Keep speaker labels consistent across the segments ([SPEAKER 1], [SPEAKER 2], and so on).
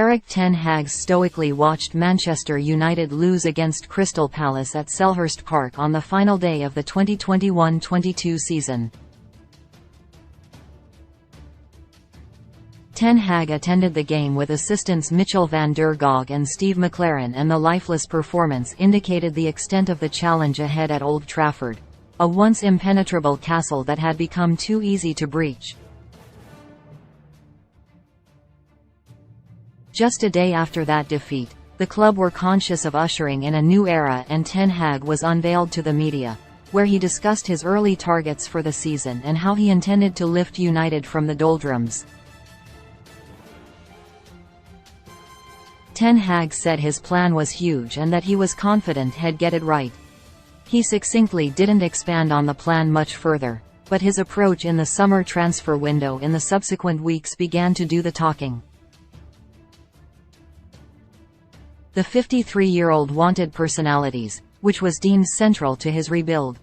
[SPEAKER 1] Erik ten Hag stoically watched Manchester United lose against Crystal Palace at Selhurst Park on the final day of the 2021-22 season. Ten Hag attended the game with assistants Mitchell van der Gaag and Steve McLaren, and the lifeless performance indicated the extent of the challenge ahead at Old Trafford, a once impenetrable castle that had become too easy to breach. Just a day after that defeat, the club were conscious of ushering in a new era, and Ten Hag was unveiled to the media, where he discussed his early targets for the season and how he intended to lift United from the doldrums. Ten Hag said his plan was huge and that he was confident he'd get it right. He succinctly didn't expand on the plan much further, but his approach in the summer transfer window in the subsequent weeks began to do the talking. The 53-year-old wanted personalities, which was deemed central to his rebuild.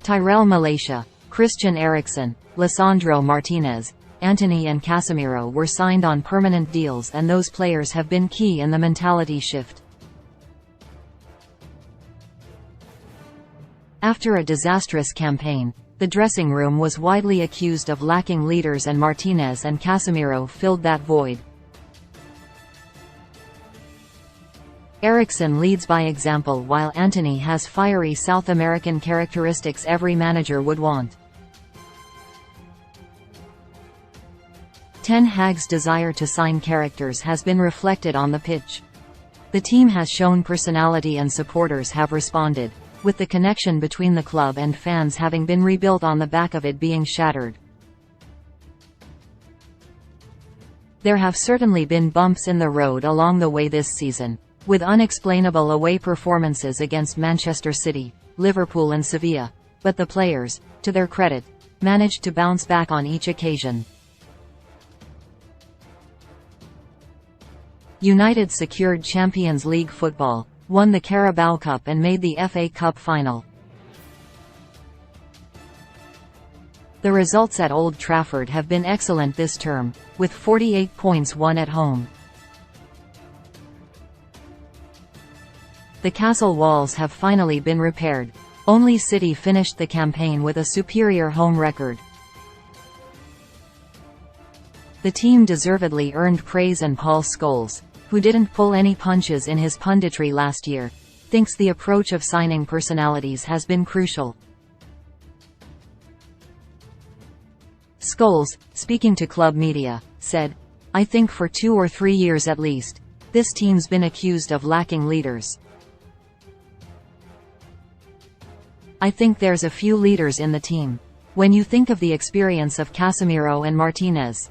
[SPEAKER 1] Tyrell Malacia, Christian Eriksen, Lisandro Martinez, Antony and Casemiro were signed on permanent deals, and those players have been key in the mentality shift. After a disastrous campaign, the dressing room was widely accused of lacking leaders, and Martinez and Casemiro filled that void. Eriksen leads by example, while Antony has fiery South American characteristics every manager would want. Ten Hag's desire to sign characters has been reflected on the pitch. The team has shown personality and supporters have responded, with the connection between the club and fans having been rebuilt on the back of it being shattered. There have certainly been bumps in the road along the way this season, with unexplainable away performances against Manchester City, Liverpool and Sevilla, but the players, to their credit, managed to bounce back on each occasion. United secured Champions League football, won the Carabao Cup and made the FA Cup final. The results at Old Trafford have been excellent this term, with 48 points won at home. The castle walls have finally been repaired. Only City finished the campaign with a superior home record. The team deservedly earned praise, and Paul Scholes, who didn't pull any punches in his punditry last year, thinks the approach of signing personalities has been crucial. Scholes, speaking to club media, said, "I think for 2 or 3 years at least, this team's been accused of lacking leaders. I think there's a few leaders in the team. When you think of the experience of Casemiro and Martinez,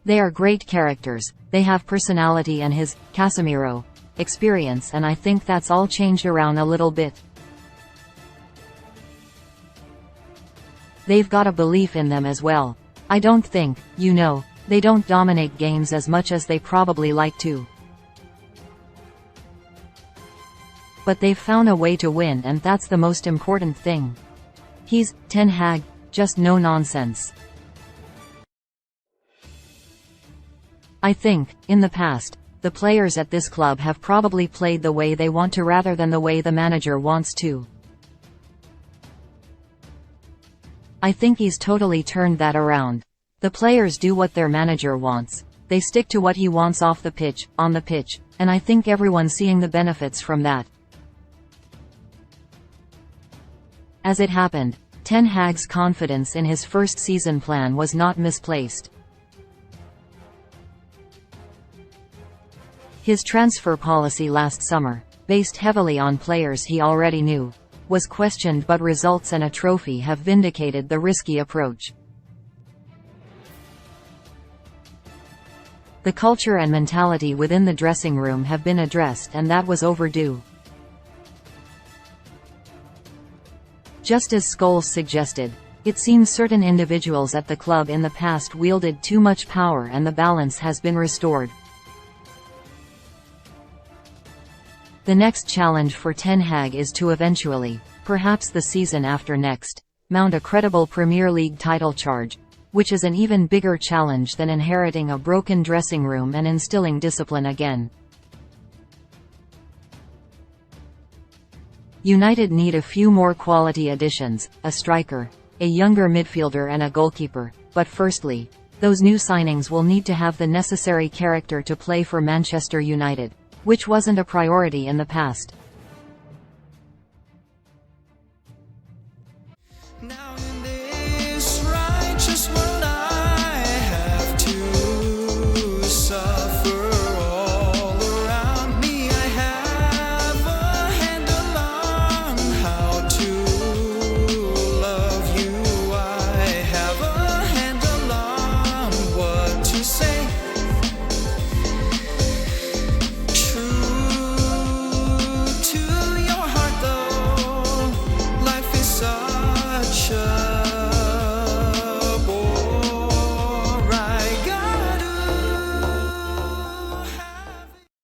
[SPEAKER 1] they are great characters, they have personality and his, Casemiro, experience, and I think that's all changed around a little bit. They've got a belief in them as well. I don't think, they don't dominate games as much as they probably like to. But they've found a way to win, and that's the most important thing. He's, Ten Hag, just no nonsense." I think, in the past, the players at this club have probably played the way they want to rather than the way the manager wants to. I think he's totally turned that around. The players do what their manager wants. They stick to what he wants off the pitch, on the pitch, and I think everyone's seeing the benefits from that. As it happened, Ten Hag's confidence in his first season plan was not misplaced. His transfer policy last summer, based heavily on players he already knew, was questioned, but results and a trophy have vindicated the risky approach. The culture and mentality within the dressing room have been addressed, and that was overdue. Just as Scholes suggested, it seems certain individuals at the club in the past wielded too much power, and the balance has been restored. The next challenge for Ten Hag is to eventually, perhaps the season after next, mount a credible Premier League title charge, which is an even bigger challenge than inheriting a broken dressing room and instilling discipline again. United need a few more quality additions, a striker, a younger midfielder and a goalkeeper, but firstly, those new signings will need to have the necessary character to play for Manchester United, which wasn't a priority in the past.